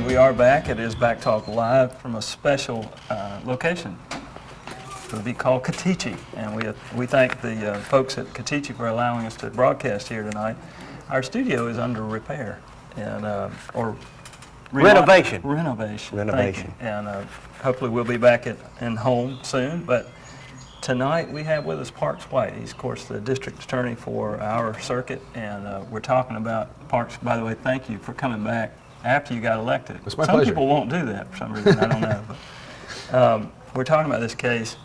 we are back. It is Back Talk Live from a special location. It will be called Katichi, and we thank the folks at Katichi for allowing us to broadcast here tonight. Our studio is under repair and or renovation. Renovation. And hopefully we'll be back in home soon. But tonight we have with us Parks White. He's, of course, the district attorney for our circuit, and we're talking about Parks. By the way, thank you for coming back after you got elected. It's my pleasure. pleasure. Some people won't do that for some reason. I don't know. But, we're talking about this case,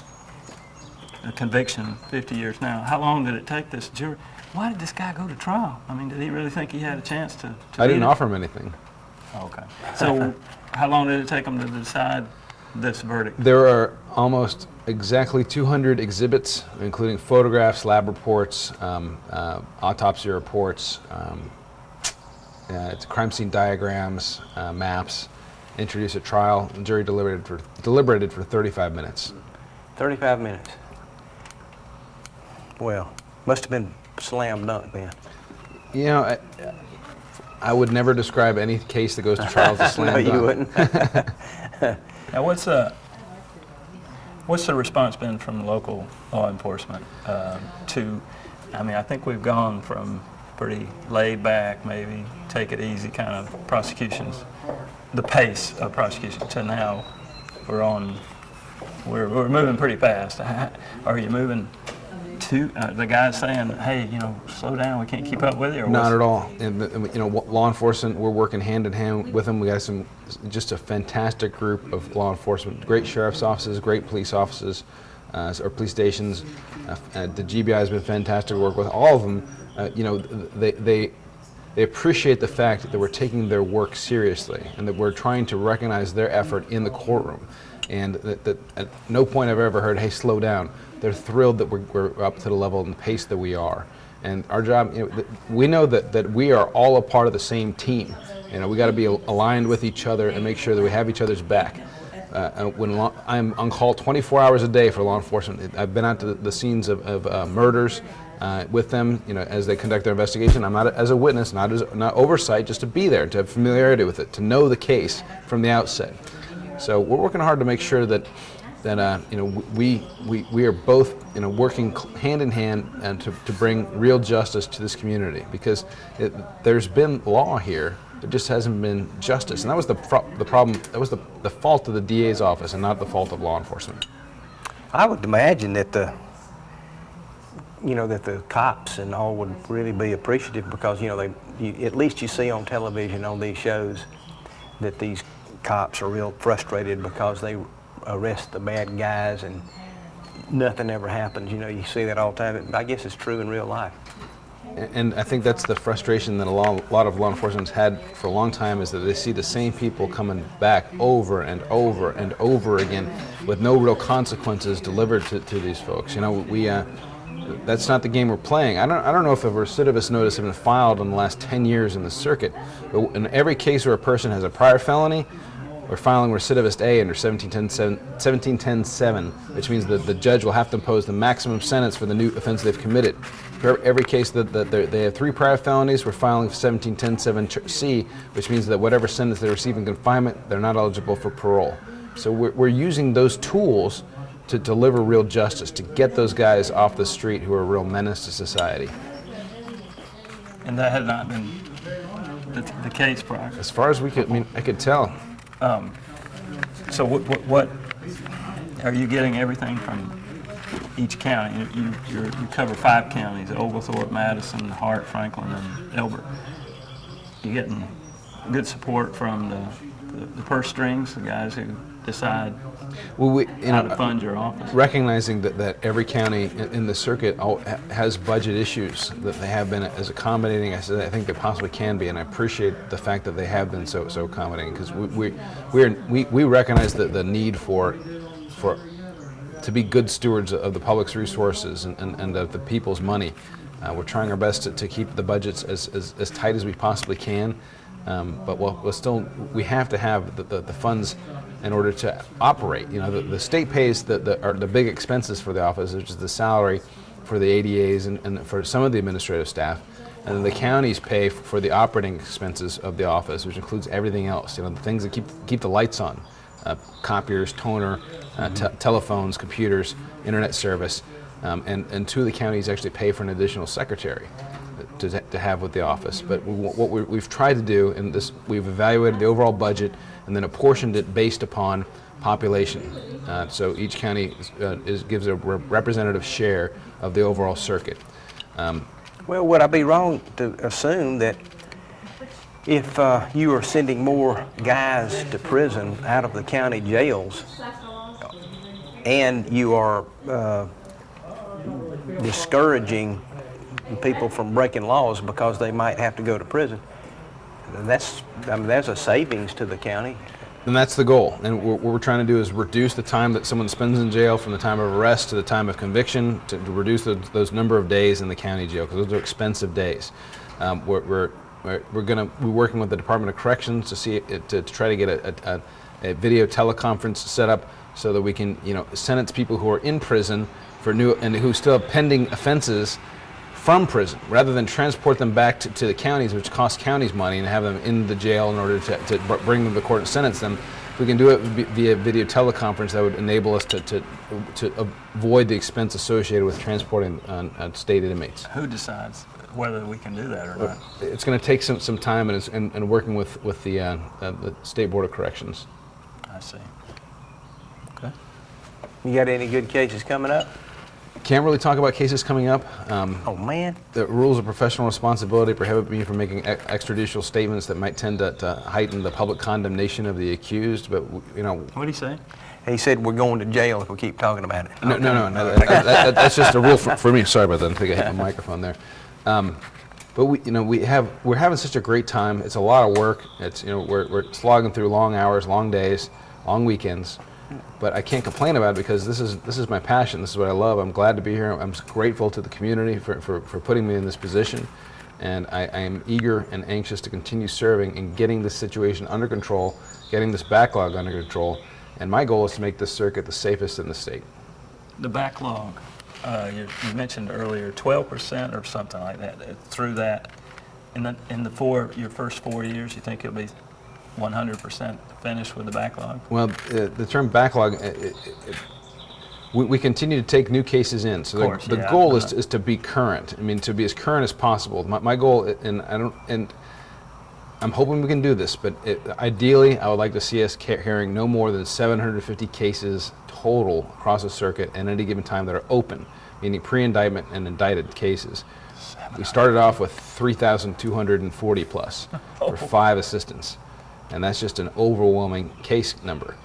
a conviction, 50 years now. How long did it take this jury? Why did this guy go to trial? I mean, did he really think he had a chance to I didn't offer him anything. Okay. So how long did it take him to decide this verdict? There are almost exactly 200 exhibits, including photographs, lab reports, autopsy reports, crime scene diagrams, maps, introduced at trial. The jury deliberated for 35 minutes. 35 minutes. Well, must have been slam dunk then. You know, I would never describe any case that goes to trial as a slam dunk. No, you wouldn't. Now, what's the response been from local law enforcement to? I mean, I think we've gone from pretty laid back, maybe take it easy kind of prosecutions, the pace of prosecution, to now we're moving pretty fast. Are you moving to the guys saying, hey, you know, slow down, we can't keep up with you? Or Not at all. And you know, law enforcement, we're working hand in hand with them. We got just a fantastic group of law enforcement, great sheriff's offices, great police offices, or police stations. The GBI has been fantastic to work with. All of them, you know, they appreciate the fact that we're taking their work seriously and that we're trying to recognize their effort in the courtroom. And that at no point I've ever heard, hey, slow down. They're thrilled that we're up to the level and pace that we are. And our job, you know, we know that we are all a part of the same team. You know, we got to be aligned with each other and make sure that we have each other's back. I'm on call 24 hours a day for law enforcement. I've been out to the scenes of murders with them, you know, as they conduct their investigation. I'm not as a witness, not oversight, just to be there, to have familiarity with it, to know the case from the outset. So we're working hard to make sure that you know, we are both, you know, working hand in hand and to bring real justice to this community, because there's been law here, there just hasn't been justice, and that was the problem. That was the fault of the DA's office and not the fault of law enforcement. I would imagine that the cops and all would really be appreciative, because you know at least you see on television on these shows that these cops are real frustrated because they arrest the bad guys and nothing ever happens. You know, you see that all the time. I guess it's true in real life. And I think that's the frustration that a lot of law enforcement's had for a long time, is that they see the same people coming back over and over and over again with no real consequences delivered to these folks. You know, that's not the game we're playing. I don't know if a recidivist notice has been filed in the last 10 years in the circuit, but in every case where a person has a prior felony, we're filing recidivist A under 1710-7, which means that the judge will have to impose the maximum sentence for the new offense they've committed. For every case that they have 3 prior felonies, we're filing 1710-7C, which means that whatever sentence they receive in confinement, they're not eligible for parole. So we're using those tools to deliver real justice, to get those guys off the street who are a real menace to society. And that had not been the case prior. As far as I could tell. So what are you getting everything from each county? You cover 5 counties: Oglethorpe, Madison, Hart, Franklin, and Elbert. You getting good support from the purse strings, the guys who decide how to fund your office? Recognizing that every county in the circuit has budget issues, that they have been as accommodating as I think they possibly can be, and I appreciate the fact that they have been so accommodating, because we recognize the need for to be good stewards of the public's resources and of the people's money. We're trying our best to keep the budgets as tight as we possibly can, but we have to have the funds in order to operate. You know, the state pays the big expenses for the office, which is the salary for the ADAs and for some of the administrative staff, And then the counties pay for the operating expenses of the office, which includes everything else. You know, the things that keep the lights on, copiers, toner, telephones, computers, internet service, and 2 of the counties actually pay for an additional secretary to have with the office. But what we've tried to do in this, we've evaluated the overall budget and then apportioned it based upon population. So each county gives a representative share of the overall circuit. Well, would I be wrong to assume that if you are sending more guys to prison out of the county jails and you are discouraging people from breaking laws because they might have to go to prison, that's a savings to the county? And that's the goal. And what we're trying to do is reduce the time that someone spends in jail from the time of arrest to the time of conviction, to reduce those number of days in the county jail, because those are expensive days. We're working with the Department of Corrections to see to try to get a video teleconference set up so that we can sentence people who are in prison for new and who still have pending offenses from prison, rather than transport them back to the counties, which costs counties money, and have them in the jail in order to bring them to court and sentence them. If we can do it via video teleconference, that would enable us to avoid the expense associated with transporting state inmates. Who decides whether we can do that or not? It's going to take some time and working with the State Board of Corrections. I see. Okay. You got any good cases coming up? Can't really talk about cases coming up. Oh man. The rules of professional responsibility prohibit me from making extrajudicial statements that might tend to heighten the public condemnation of the accused. But What did he say? He said we're going to jail if we keep talking about it. No. That's just a rule for me. Sorry about that. I think I hit the microphone there. But we're having such a great time. It's a lot of work. It's we're slogging through long hours, long days, long weekends. But I can't complain about it because this is my passion. This is what I love. I'm glad to be here. I'm grateful to the community for putting me in this position. And I am eager and anxious to continue serving and getting this situation under control, getting this backlog under control. And my goal is to make this circuit the safest in the state. The backlog, you mentioned earlier, 12% or something like that. Through that, in your first 4 years, you think it'll be 100% finished with the backlog? Well, the term backlog, we continue to take new cases in. So the goal is to be current. I mean, to be as current as possible. My goal, and I'm hoping we can do this, but ideally, I would like to see us hearing no more than 750 cases total across the circuit at any given time that are open, meaning pre-indictment and indicted cases. We started off with 3,240 plus for 5 assistants. And that's just an overwhelming case number.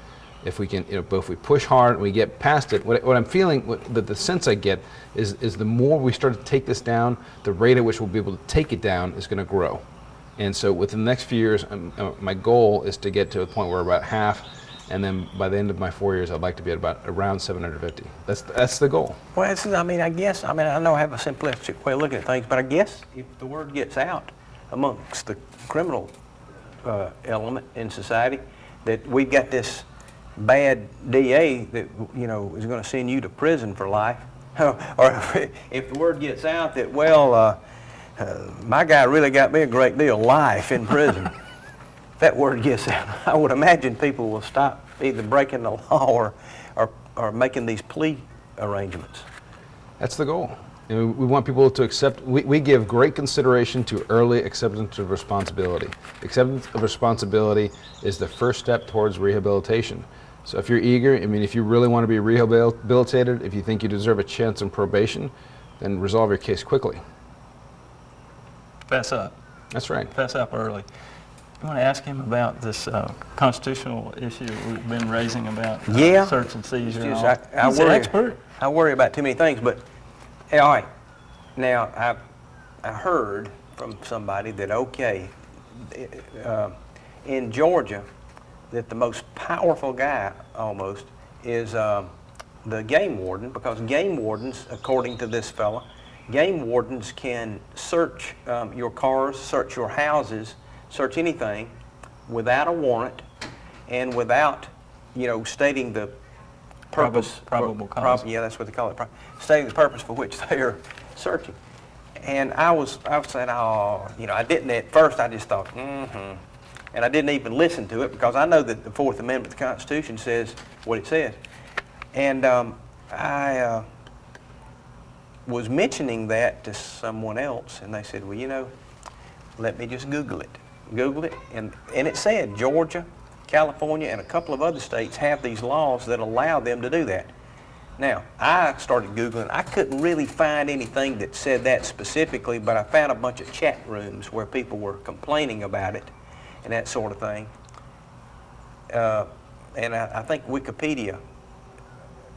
If we can, but if we push hard and we get past it, what I'm feeling, the sense I get is the more we start to take this down, the rate at which we'll be able to take it down is going to grow. And so within the next few years, my goal is to get to a point where we're about half, and then by the end of my 4 years, I'd like to be at around 750. That's the goal. Well, I guess I know I have a simplistic way of looking at things, but I guess if the word gets out amongst the criminal element in society that we've got this bad DA that is going to send you to prison for life, or if the word gets out that my guy really got me a great deal of life in prison, that word gets out, I would imagine people will stop either breaking the law or making these plea arrangements. That's the goal. We want people to accept, we give great consideration to early acceptance of responsibility. Acceptance of responsibility is the first step towards rehabilitation. So if you're eager, if you really want to be rehabilitated, if you think you deserve a chance in probation, then resolve your case quickly. Fess up. That's right. Fess up early. I want to ask him about this constitutional issue we've been raising about search and seizure. He's an expert. I worry about too many things, but all right. Now, I heard from somebody that, in Georgia, that the most powerful guy almost is the game warden, because game wardens, according to this fella, game wardens can search your cars, search your houses, search anything without a warrant and without, stating the purpose. Probable cause. That's what they call it. Stating the purpose for which they are searching. And I was saying, oh, you know, I didn't at first. I just thought, mm-hmm. And I didn't even listen to it because I know that the Fourth Amendment of the Constitution says what it says. And I was mentioning that to someone else, and they said, well, you know, let me just Google it. Google it, and it said Georgia, California, and a couple of other states have these laws that allow them to do that. Now, I started Googling. I couldn't really find anything that said that specifically, but I found a bunch of chat rooms where people were complaining about it and that sort of thing. And I think Wikipedia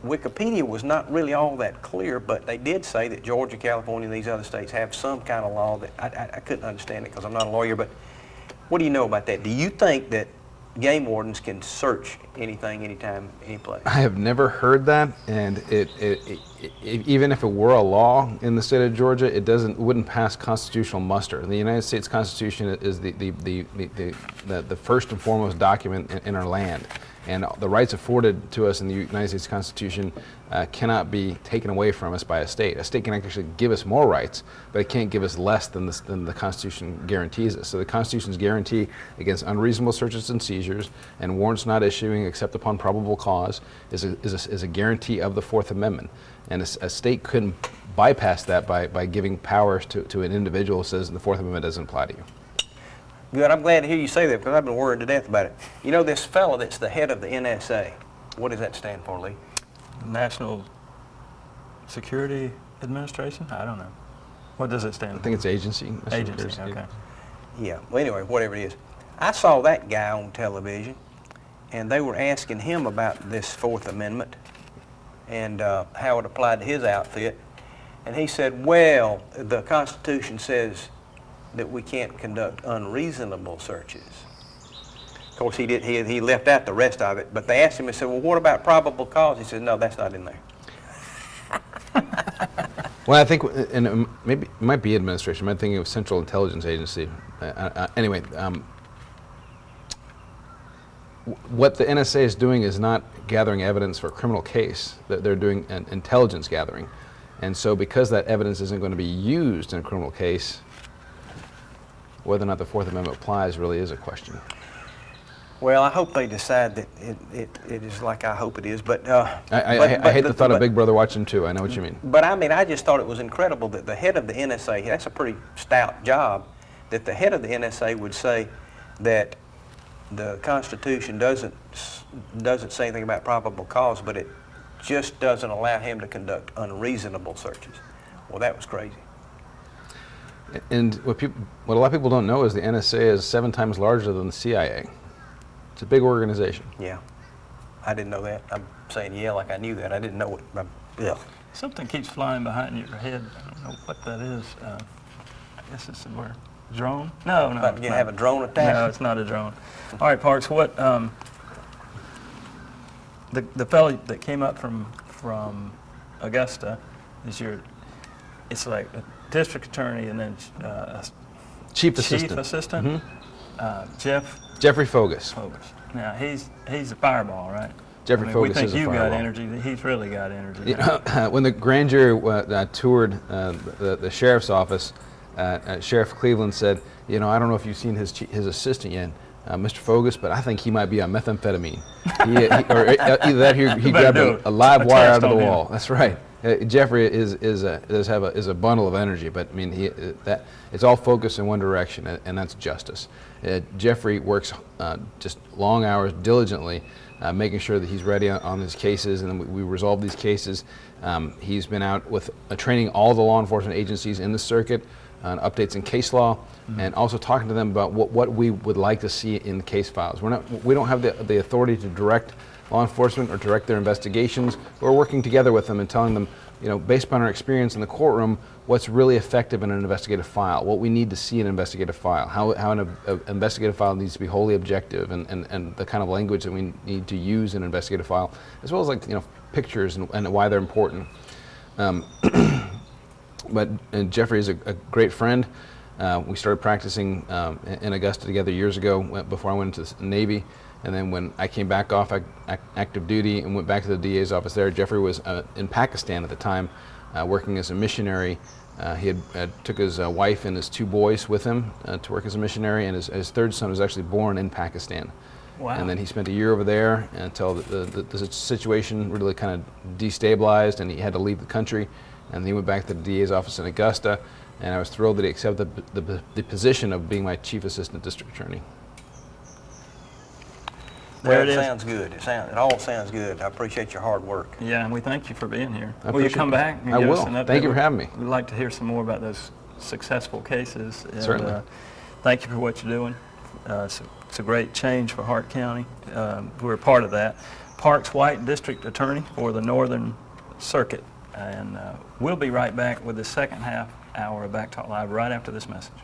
was not really all that clear, but they did say that Georgia, California, and these other states have some kind of law that I couldn't understand it because I'm not a lawyer, but what do you know about that? Do you think that game wardens can search anything, anytime, any place? I have never heard that, and even if it were a law in the state of Georgia, it wouldn't pass constitutional muster. The United States Constitution is the first and foremost document in our land, and the rights afforded to us in the United States Constitution cannot be taken away from us by a state. A state can actually give us more rights, but it can't give us less than the Constitution guarantees us. So the Constitution's guarantee against unreasonable searches and seizures and warrants not issuing except upon probable cause is a guarantee of the Fourth Amendment. And a state couldn't bypass that by giving powers to an individual who says the Fourth Amendment doesn't apply to you. Good. I'm glad to hear you say that because I've been worried to death about it. You know, this fellow that's the head of the NSA, what does that stand for, Lee? National Security Administration? I don't know. What does it stand for? I think it's agency. Agency, okay. Yeah. Well, anyway, whatever it is. I saw that guy on television, and they were asking him about this Fourth Amendment and how it applied to his outfit. And he said, well, the Constitution says that we can't conduct unreasonable searches. Of course, he left out the rest of it, but they asked him and said, well, what about probable cause? He said, no, that's not in there. Well, I think, and maybe it might be administration. I'm thinking of Central Intelligence Agency. Anyway, what the NSA is doing is not gathering evidence for a criminal case. They're doing an intelligence gathering. And so because that evidence isn't going to be used in a criminal case, whether or not the Fourth Amendment applies really is a question. Well, I hope they decide that it is like I hope it is, but... I hate the thought of Big Brother watching too. I know what you mean. But I mean, I just thought it was incredible that the head of the NSA, that's a pretty stout job, that the head of the NSA would say that the Constitution doesn't say anything about probable cause, but it just doesn't allow him to conduct unreasonable searches. Well, that was crazy. And what a lot of people don't know is the NSA is 7 times larger than the CIA. It's a big organization. Yeah, I didn't know that. I'm saying yeah like I knew that. I didn't know it. Yeah. Something keeps flying behind your head. I don't know what that is. I guess it's a word. Drone? No. But you have a drone attack? No, it's not a drone. All right, Parks, what, the fellow that came up from Augusta is it's like a district attorney and then Chief Assistant. Mm-hmm. Jeffrey Fogus. Now, he's a fireball, right? Jeffrey Fogus we think is a you've fireball. got energy. He's really got energy. You know, when the grand jury toured the sheriff's office, Sheriff Cleveland said, you know, I don't know if you've seen his assistant yet, Mr. Fogus, but I think he might be on methamphetamine. Or either that, he grabbed a live wire out of the wall. That's right. Jeffrey is a bundle of energy, but I mean it's all focused in one direction, and that's justice. Jeffrey works just long hours diligently, making sure that he's ready on his cases, and then we resolve these cases. He's been out with training all the law enforcement agencies in the circuit on updates in case law, and also talking to them about what we would like to see in the case files. We don't have the authority to direct law enforcement or direct their investigations. We're working together with them and telling them, you know, based upon our experience in the courtroom, what's really effective in an investigative file, what we need to see in an investigative file, how an investigative file needs to be wholly objective, and the kind of language that we need to use in an investigative file, as well as, like, you know, pictures and why they're important. But Jeffrey is a great friend. We started practicing in Augusta together years ago before I went into the Navy. And then when I came back off active duty and went back to the DA's office there, Jeffrey was in Pakistan at the time working as a missionary. He had took his wife and his 2 boys with him to work as a missionary, and his 3rd son was actually born in Pakistan. Wow. And then he spent a year over there until the situation really kind of destabilized, and he had to leave the country. And he went back to the DA's office in Augusta, and I was thrilled that he accepted the position of being my chief assistant district attorney. There Well, it it is. sounds good. It all sounds good. I appreciate your hard work. Yeah, and we thank you for being here. I Will you appreciate come that. back? And I give us will. an update? Thank you for having me. We'd like to hear some more about those successful cases. And, Certainly. Thank you for what you're doing. It's a great change for Hart County. We're a part of that. Parks White, District Attorney for the Northern Circuit. And we'll be right back with the second half hour of Back Talk Live right after this message.